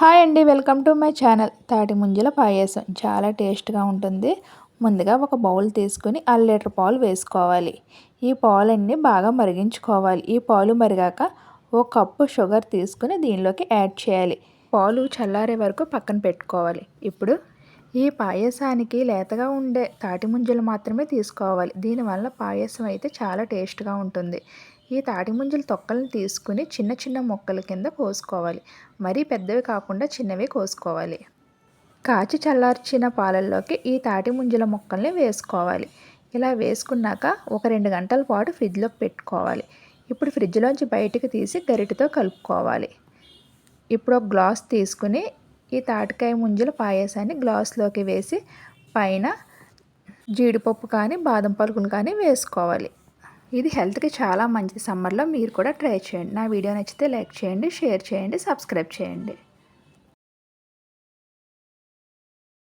Hi అండి, welcome to my channel. తాటి ముంజల పాయసం చాలా టేస్ట్గా ఉంటుంది. ముందుగా ఒక బౌల్ తీసుకుని 1/2 లీటర్ పాలు వేసుకోవాలి. ఈ పాలన్నీ బాగా మరిగించుకోవాలి. ఈ పాలు మరిగాక ఒక కప్పు షుగర్ తీసుకుని దీనిలోకి యాడ్ చేయాలి. పాలు చల్లారే వరకు పక్కన పెట్టుకోవాలి. ఇప్పుడు ఈ పాయసానికి లేతగా ఉండే తాటి ముంజలు మాత్రమే తీసుకోవాలి. దీనివల్ల పాయసం అయితే చాలా టేస్ట్గా ఉంటుంది. ఈ తాటి ముంజల తొక్కలను తీసుకుని చిన్న చిన్న ముక్కల కింద కోసుకోవాలి. మరీ పెద్దవి కాకుండా చిన్నవి కోసుకోవాలి. కాచి చల్లార్చిన పాలల్లోకి ఈ తాటి ముంజల ముక్కల్ని వేసుకోవాలి. ఇలా వేసుకున్నాక ఒక 2 గంటల పాటు ఫ్రిడ్జ్లో పెట్టుకోవాలి. ఇప్పుడు ఫ్రిడ్జ్లోంచి బయటికి తీసి గరిటెతో కలుపుకోవాలి. ఇప్పుడు ఒక గ్లాస్ తీసుకుని ఈ తాటికాయ ముంజల పాయసాన్ని గ్లాస్లోకి వేసి పైన జీడిపప్పు కానీ బాదం పలుకులు కానీ వేసుకోవాలి. ఇది హెల్త్కి చాలా మంచిది. సమ్మర్లో మీరు కూడా ట్రై చేయండి. నా వీడియో నచ్చితే లైక్ చేయండి, షేర్ చేయండి, సబ్స్క్రైబ్ చేయండి.